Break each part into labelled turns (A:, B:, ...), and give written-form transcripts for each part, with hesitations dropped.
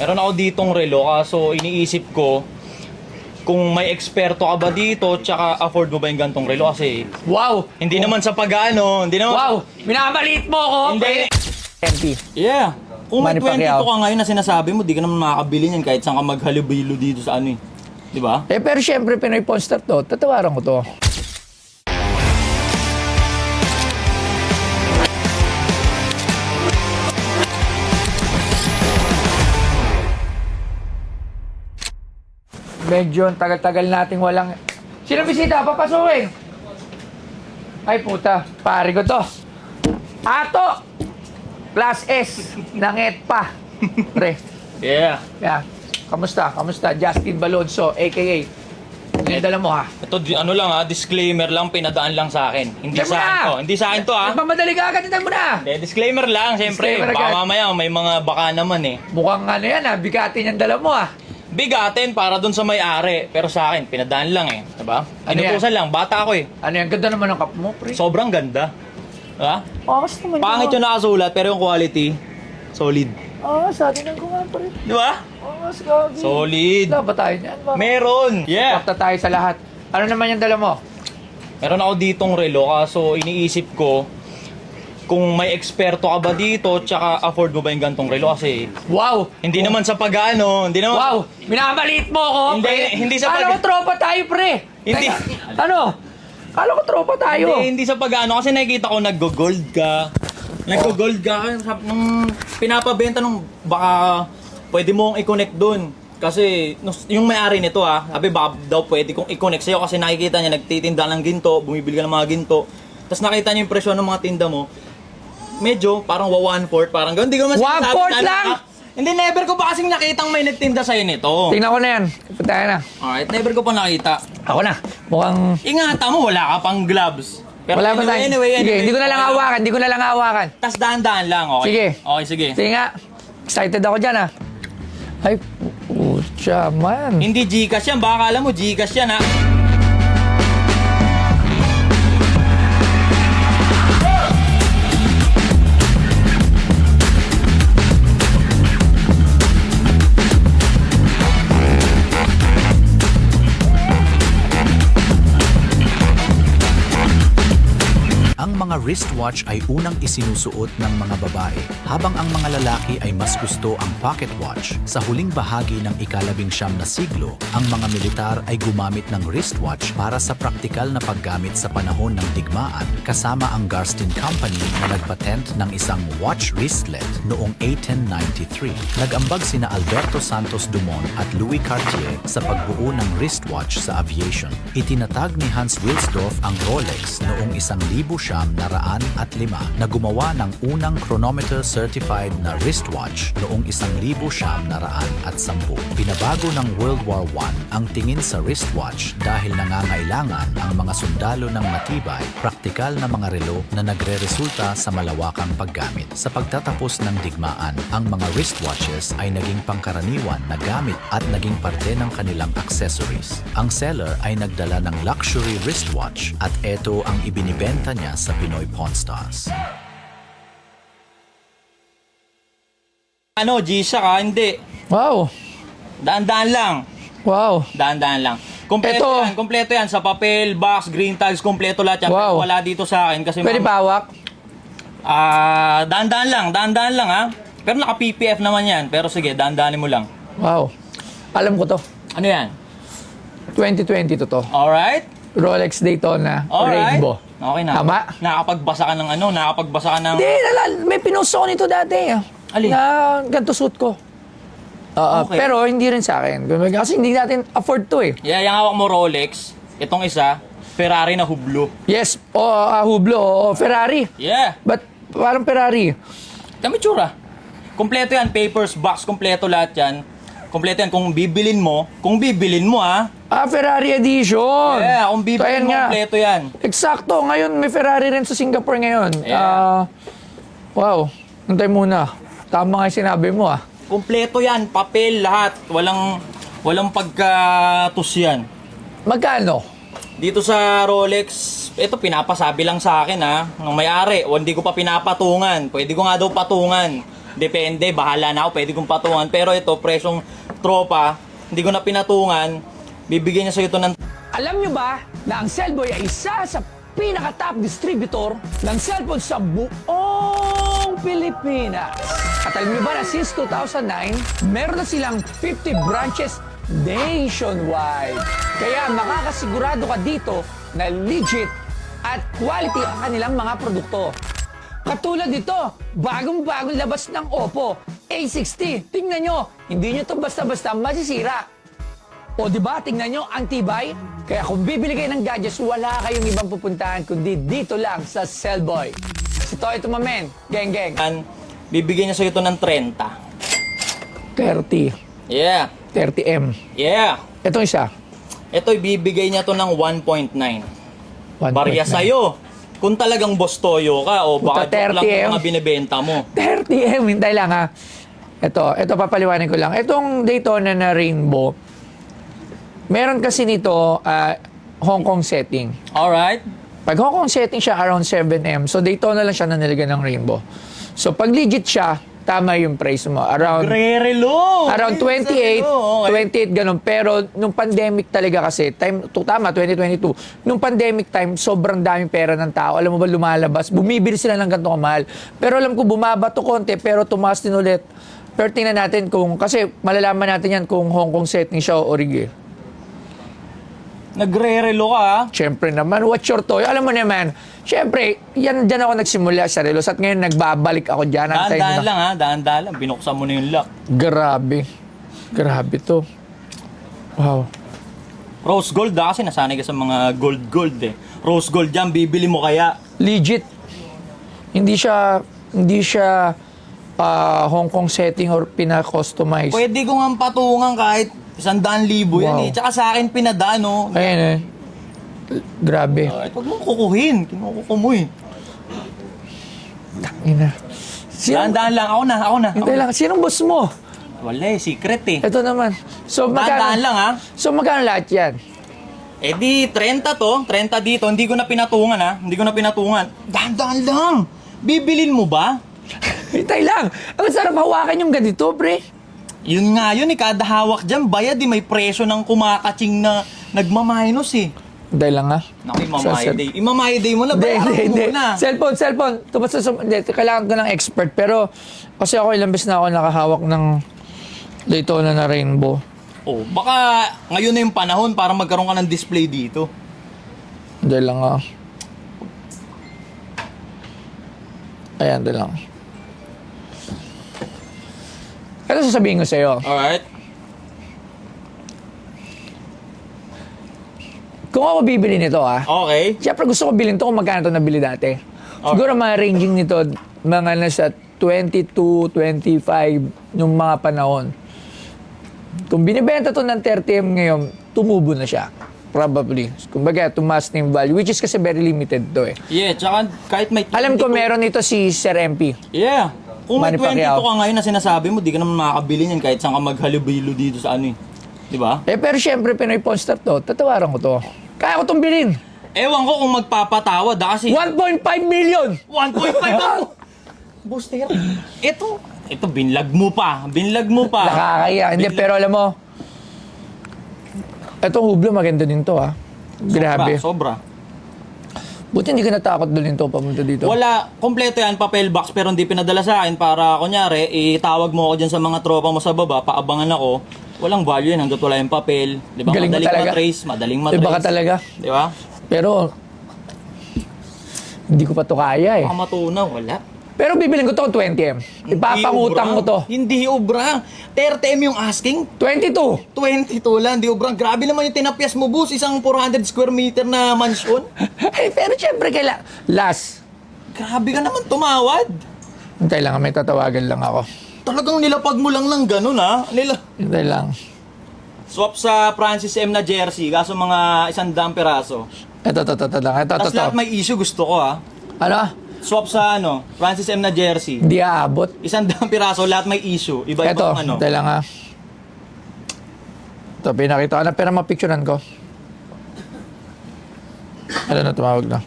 A: Meron ako ditong relo, kaso iniisip ko kung may eksperto ka ba dito, tsaka afford mo ba yung gantong relo kasi
B: Wow!
A: hindi naman sa pag-ano, hindi naman...
B: Wow! Minamaliit mo ako!
A: Hindi.
B: MP.
A: Yeah. Kung may
B: Manny
A: 22
B: Pacquiao.
A: ka ngayon na sinasabi mo, di ka naman makakabili niyan kahit saan ka maghalubilo dito sa ano eh. Di ba?
B: Pero syempre, Pinoy Pawn to. Tatawaran ko to. Medyo ang tagal-tagal nating walang... Sino bisita? Papasukin! Ay puta, pare ko to. Ato! Plus S ng ETPA. Pre,
A: Yeah.
B: yan. Kamusta? Kamusta? Justin Balonso, a.k.a. Yung dala mo ha?
A: Ito, ano lang ha, disclaimer lang, pinadaan lang sa akin. Hindi
B: Diyan mo
A: sa akin
B: na!
A: to. Hindi sa akin to ha.
B: Nagmamadali ka agad, mo na!
A: Disclaimer lang, siyempre.
B: Disclaimer
A: Baka
B: agad.
A: mamaya may mga baka naman eh.
B: Mukhang ano yan ha, bigatin yung dala mo ha.
A: Bigatin para dun sa may-ari. Pero sa akin, pinadaan lang eh. Diba?
B: Ano
A: Inutusan lang, bata ako eh.
B: Ano yan, ganda naman ng cup mo, pre.
A: Sobrang ganda. Diba?
B: Angas naman
A: Pangit yung nakasulat, pero yung quality, solid.
B: Sa atin ko nga, pre.
A: Diba?
B: Angas, gagi.
A: Solid.
B: Wala ba tayo niyan, ba?
A: Meron. Yeah.
B: Kapta tayo sa lahat. Ano naman yung dala mo?
A: Meron ako ditong relo, kaso iniisip ko kung may eksperto ka ba dito, tsaka afford mo ba yung gantong relo kasi
B: Wow!
A: hindi naman sa pag-ano, hindi naman...
B: Wow! Minamaliit mo ako,
A: Hindi,
B: pre.
A: hindi sa
B: Kala ko tropa tayo, pre.
A: Hindi.
B: Teka, ano? Kala ko tropa tayo.
A: Hindi sa pag-ano kasi nakikita ko nag-gold ka. Nag-gold ka nung pinapabenta nung baka pwede mong i-connect dun. Kasi yung may-ari nito sabi baka daw pwede kong i-connect sa'yo kasi nakikita niya nagtitinda ng ginto, bumibili ka ng mga ginto. Tapos nakita niya yung presyo ng mga tinda mo. Medyo parang 1/4, parang gano'n. Hindi ko man
B: 1/4 lang?
A: Hindi, never ko pa kasing nakitang may nagtinda sa'yo nito.
B: Tingnan ko na yan. Punta na.
A: Alright, never ko pa nakita.
B: Ako na. Mukhang...
A: Ingatan mo, wala ka pang gloves. Pero
B: Wala pa tayo.
A: anyway.
B: Sige, hindi ko na lang hawakan. Hindi ko na lang hawakan.
A: Tas dahan-dahan lang, okay?
B: Sige.
A: Okay, sige.
B: Sige nga. Excited ako dyan, ha. Ay, putya, man.
A: Hindi Gcash yan, baka akala mo Gcash yan, ha?
C: Ang mga wristwatch ay unang isinusuot ng mga babae, habang ang mga lalaki ay mas gusto ang pocket watch. Sa huling bahagi ng ika-19 na siglo, ang mga militar ay gumamit ng wristwatch para sa praktikal na paggamit sa panahon ng digmaan, kasama ang Garstin Company na nagpatent ng isang watch wristlet noong 1893. Nag-ambag sina Alberto Santos Dumont at Louis Cartier sa pagbuo ng wristwatch sa aviation. Itinatag ni Hans Wilsdorf ang Rolex noong 1905 na gumawa ng unang chronometer-certified na wristwatch noong 1910. Pinabago ng World War I ang tingin sa wristwatch dahil nangangailangan ang mga sundalo ng matibay, praktikal na mga relo na nagre-resulta sa malawakang paggamit. Sa pagtatapos ng digmaan, ang mga wristwatches ay naging pangkaraniwan na gamit at naging parte ng kanilang accessories. Ang seller ay nagdala ng luxury wristwatch at ito ang ibinibenta niya sa Pinoy Pawn Stars.
A: Ano, G-Shock ha? Hindi.
B: Wow.
A: Daan-daan lang.
B: Wow.
A: Daan-daan lang. Kompleto yan. Sa papel, box, green tags, kompleto lahat yan.
B: Wow.
A: Pero wala dito sa akin kasi...
B: Pwede pa hawak?
A: Daan-daan lang ha. Pero naka-PPF naman yan. Pero sige, daan-daanin mo lang.
B: Wow. Alam ko to.
A: Ano yan?
B: 2020 to.
A: Alright?
B: Rolex Daytona
A: Alright.
B: Rainbow.
A: Okay na.
B: Tama?
A: Nakakapagbasa ka ng ano? Nakakapagbasa ka ng...
B: Hindi, may pinusto ko nito dati.
A: Alin?
B: Na ganito suit ko.
A: Okay.
B: Pero hindi rin sa akin. Kasi hindi natin afford to eh.
A: Yeah, yung hawak mo Rolex. Itong isa, Ferrari na Hublot.
B: Yes, Hublot, Ferrari.
A: Yeah.
B: But parang Ferrari.
A: Kami tsura. Kompleto yan. Papers, box, kompleto lahat yan. Kompleto yan. Kung bibilin mo ha.
B: Ferrari edition.
A: Yeah, kung
B: So,
A: bibilin
B: ayan
A: mo,
B: nga.
A: kompleto yan.
B: Eksakto. Ngayon, may Ferrari rin sa Singapore ngayon.
A: Yeah.
B: Wow. Antay muna. Tama nga yung sinabi mo
A: Kompleto yan. Papel, lahat. Walang pagkatus yan.
B: Magkano?
A: Dito sa Rolex, ito pinapasabi lang sa akin ng may-ari. O hindi ko pa pinapatungan. Pwede ko nga daw patungan. Depende, bahala na ako, pwede kong patungan. Pero ito, presyong tropa, hindi ko na pinatungan, bibigyan niya sa'yo ito ng
B: Alam nyo ba na ang Cellboy ay isa sa pinaka-top distributor ng cellphone sa buong Pilipinas? At alam nyo ba na since 2009, meron na silang 50 branches nationwide. Kaya makakasigurado ka dito na legit at quality ang kanilang mga produkto. Katulad dito, bagong-bagong labas ng Oppo A60. Tingnan nyo, hindi nyo to basta-basta masisira. O di ba, tingnan nyo, ang tibay. Kaya kung bibili kayo ng gadgets, wala kayong ibang pupuntahan kundi dito lang sa Cellboy. Si Toy Tumamen, geng.
A: bibigyan niya sa'yo ito ng 30.
B: 30.
A: Yeah.
B: 30M.
A: Yeah.
B: Ito isa.
A: Ito, ibibigay niya to ng 1.9.
B: 1.9.
A: Barya sa'yo. Kung talagang boss toyo ka, o
B: Puta,
A: baka joke lang
B: 30
A: yung mga binibenta mo.
B: 30M. Hintay lang ha. Ito papaliwanin ko lang. Itong Daytona na Rainbow, meron kasi nito Hong Kong setting.
A: Alright.
B: Pag Hong Kong setting siya around 7M, so Daytona lang siya na nilagyan ng rainbow. So pag legit siya, tama yung price mo. Around
A: Around
B: 28, 28 ganun. Pero nung pandemic talaga kasi, tama, 2022, nung pandemic time, sobrang daming pera ng tao. Alam mo ba, lumalabas, bumibili sila ng ganito kamahal. Pero alam ko, bumaba to konti, pero tumaas din ulit. Pero tingnan natin kung, kasi malalaman natin yan kung Hong Kong setting siya o origi.
A: Nagre-relo ka, ha?
B: Siyempre naman, what's your toy? Alam mo naman, siyempre, dyan ako nagsimula sa relos at ngayon nagbabalik ako dyan.
A: Daan-daan lang, ha? Daan-daan lang. Binuksan mo na yung lock.
B: Grabe. Grabe to. Wow.
A: Rose gold, ha? Kasi nasanay ka sa mga gold, eh. Rose gold yan, bibili mo kaya.
B: Legit. Hindi siya Hong Kong setting or pina-customize.
A: Pwede ko nga patungan kahit 100,000 yan,
B: Wow.
A: eh. Tsaka sa akin pinadaan, no?
B: Ayan eh. Grabe.
A: Huwag mong kukuhin. Kinukuko mo, eh.
B: Ina.
A: Daan-daan lang. Ako na.
B: Hintay lang. Sinong boss mo?
A: Wala, eh. Secret, eh.
B: Ito naman. So,
A: Daan-daan lang, ha?
B: So, magkano lahat yan?
A: Eh di, 30 to. 30 dito. Hindi ko na pinatungan, ha? Hindi ko na pinatungan. Daan-daan lang. Bibilin mo ba?
B: Hintay lang. Ang sarap hawakan yung ganito, pre.
A: Yun nga yun, eh. Kada hawak dyan, bayad, eh. May presyo ng kumakaching na nagmaminus, eh.
B: Hintay lang ha.
A: Naku, imamahay day mo na.
B: Hindi.
A: Na.
B: Cellphone. Hindi, kailangan ko ng expert. Pero, kasi ako ilang beses na ako nakahawak ng Daytona na Rainbow.
A: Oh, baka ngayon na yung panahon para magkaroon ka ng display dito.
B: Hindi lang ha. Ayan, hindi lang. Ano sasabihin ko sa'yo?
A: Alright.
B: Kung ako bibili nito
A: Okay.
B: siyempre gusto ko bilhin to kung magkano ito nabili dati. Siguro mga ranging nito, mga nasa 22, 25 yung mga panahon. Kung binibenta to ng 30M ngayon, tumubo na siya. Probably. Kumbaga, tumaas na yung value, which is kasi very limited to eh.
A: Yeah, tsaka kahit may...
B: Alam ko meron nito si Sir MP.
A: Yeah. Kung may
B: Manny
A: 22
B: Pacquiao.
A: ka ngayon na sinasabi mo, di ka naman makakabili niyan kahit saan ka maghalubilo dito sa ano, eh. Di ba?
B: Pero syempre, Pinoy Pawn Star to, tatawaran ko to. Kaya ko itong bilhin.
A: Ewan ko kung magpapatawad, kasi...
B: 1.5 million!
A: 1.5 ako! Booster. Ito, binlag mo pa.
B: Nakakaya. Hindi, pero alam mo, itong hublo maganda din to Grabe.
A: Sobra.
B: Buti hindi ka natakot doon to pamunta dito.
A: Wala, kompleto yan, papel box, pero hindi pinadala sa akin para, kunyari, itawag mo ako dyan sa mga tropa mo sa baba, paabangan ako. Walang value yan hanggat wala yung papel. Di ba?
B: Galing mo talaga.
A: Madaling matrace.
B: Iba ka talaga.
A: Di ba?
B: Pero, hindi ko pa to kaya eh.
A: Baka matunaw, wala.
B: Pero bibilin ko to 20M. Ipapangutang ko to.
A: Hindi ubra. 30M yung asking.
B: 22.
A: 22 lang, di ubra. Grabe naman yung tinapyas mo, boss. Isang 400 square meter na mansion.
B: Pero syempre last.
A: Grabe ka naman tumawad.
B: Hintay lang, may tatawagan lang ako.
A: Talagang nilapag mo lang ng ganun, ha?
B: Hintay lang.
A: Swap sa Francis M na jersey, kaso mga 100 peraso.
B: Ito lang. Ito.
A: Tapos lahat may issue, gusto ko, ha?
B: Ano?
A: Swap sa Francis M na jersey.
B: Hindi aabot.
A: 100 piraso, lahat may issue.
B: Ito,
A: Iba-ibang
B: hintay lang ha. Ito, pinakita ko na, pero mapicturean ko. Ano na, tumawag na.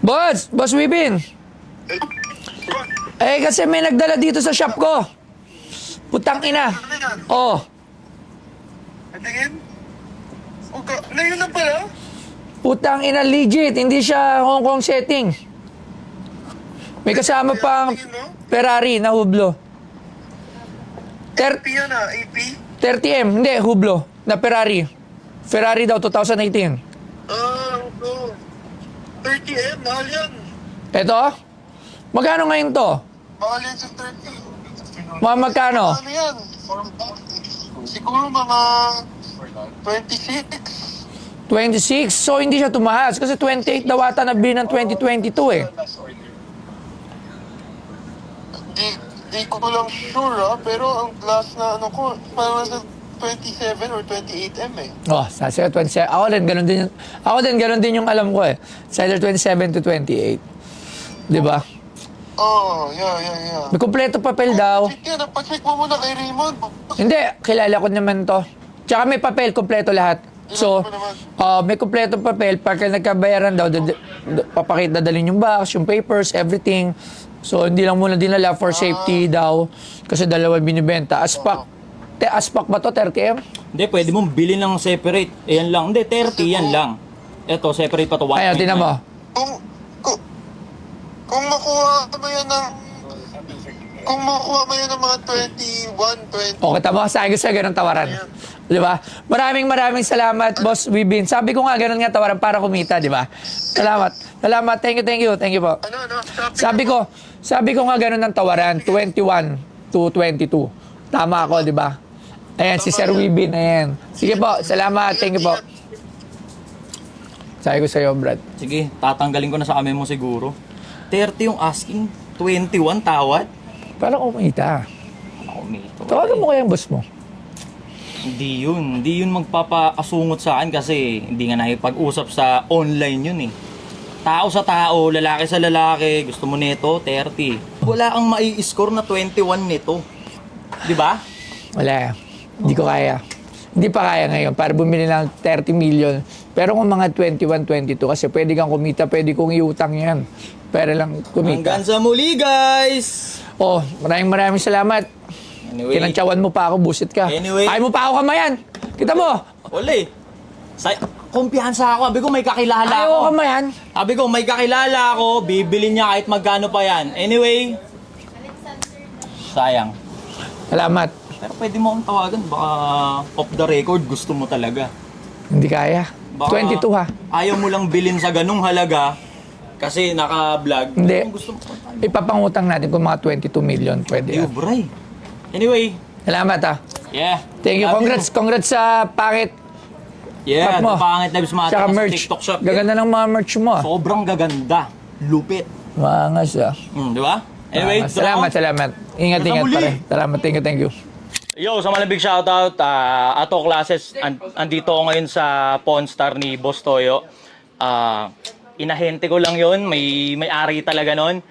B: Boss Wibin! Eh, kasi may nagdala dito sa shop ko. Putang ina.
D: Ano yan?
B: Oh,
D: Tingin? Ngayon na pala?
B: putang ina legit. Hindi siya Hong Kong setting. May kasama pang Ferrari na hublo.
D: AP yan ah, AP?
B: 30M, hindi, hublo. Na Ferrari. Ferrari daw, 2018.
D: Oo. 30M, mahal yan.
B: Eto? Magkano ngayon to?
D: Mahal yan sa 30.
B: Mga magkano?
D: Ano yan? Siguro mga 26.
B: 26. So, hindi siya tumaas. Kasi 28 daw ata nabili ng 2022 eh.
D: Di ko lang sure pero ang glass na ano ko, parang nasa 27 or 28M eh.
B: Oh, sa 27. Ako din, ganun din yung alam ko eh. It's either 27 to 28. Di ba?
D: Yeah.
B: May kumpleto papel daw.
D: Check yan, pacheck mo muna kay Raymond.
B: Hindi, kilala ko naman to. Tsaka may papel, kumpleto lahat. So, may kumpleto papel. Pagka nagkabayaran daw, papakita, dadalhin yung box, yung papers, everything. So, hindi lang muna dinala for safety daw. Kasi dalawa binibenta. Aspak ba to, 30M?
A: Hindi, pwede mong bilhin ng separate. Ayan lang. Hindi, 30, yan lang. Ito, separate pa to. 1.9.
B: Ayun, tinan mo.
D: Kung makuha mo yan ng mga 21, 20.
B: O, kita mo, sa akin gusto ganun tawaran. Di ba? Maraming salamat, Boss Wibin. Sabi ko nga, ganun nga tawaran para kumita, di ba? Salamat. Thank you po.
D: Ano?
B: Sabi ko nga ganun ang tawaran, 21 to 22. Tama ako, di ba? Ayan, si Sir Wibin, ayan. Sige po, salamat. Thank you po. Sabi ko sa'yo, Brad.
A: Sige, tatanggalin ko na sa amin mo siguro. 30 yung asking, 21 tawad.
B: Para kumita.
A: Ako, mito.
B: Tawagan mo kaya ang boss mo.
A: Hindi yun magpapaasungot sa akin kasi hindi nga nakipag-usap sa online yun eh. Tao sa tao, lalaki sa lalaki, gusto mo nito, 30. Wala kang mai-score na 21 nito. Di ba?
B: Wala. Hindi ko kaya. Hindi pa kaya ngayon para bumili ng 30 million. Pero kung mga 21, 22 kasi pwede kang kumita, pwede kong iutang yan. Para lang kumita.
A: Hanggang sa muli, guys!
B: Oh, maraming salamat.
A: Anyway,
B: Kinantsawan mo pa ako, busit ka.
A: Anyway.
B: Kaya mo pa ako kamayan. Kita mo.
A: uli. Kumpiyansa ako. Sabi ko, may kakilala
B: Ayaw
A: ako.
B: ko kamayan.
A: Sabi ko, may kakilala ako. Bibili niya kahit magkano pa yan. Anyway, sayang.
B: Salamat.
A: Pero pwede mo akong tawagan. Baka off the record, gusto mo talaga.
B: Hindi kaya.
A: Baka
B: 22 ha.
A: Ayaw mo lang bilhin sa ganung halaga kasi naka-vlog.
B: Hindi.
A: Kung gusto mo.
B: Ipapangutang natin kung mga 22 million. Pwede yan.
A: Bray. Anyway,
B: Salamat ha.
A: yeah.
B: Thank you.
A: Love
B: Congrats sa pangit.
A: Yeah,
B: Pat mo.
A: Pangit Lives Matter
B: Tsaka
A: sa
B: merch.
A: TikTok shop.
B: Gaganda ng mga merch mo.
A: Sobrang gaganda. Lupit.
B: Maangas ah.
A: Di ba? Anyway,
B: Salamat. Ingat
A: Hanggang muli.
B: pare. Salamat. Thank you.
A: Yo, sa malabig shoutout, Ato Classes, andito ako ngayon sa Pawn Star ni Boss Toyo. Inahente ko lang yon, may ari talaga nun.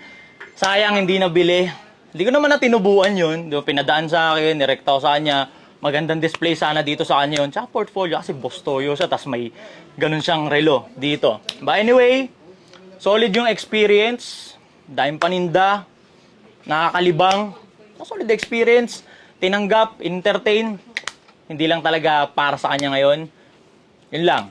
A: Sayang hindi nabili. Hindi ko naman na tinubuan yun. Pinadaan sa akin, nirekta ko sa kanya. Magandang display sana dito sa kanya yun. Tsaka portfolio kasi Boss Toyo siya, tas may ganun siyang relo dito. But anyway, solid yung experience. Dahil paninda, nakakalibang. Solid experience. Tinanggap, entertain, hindi lang talaga para sa kanya ngayon. Yun lang.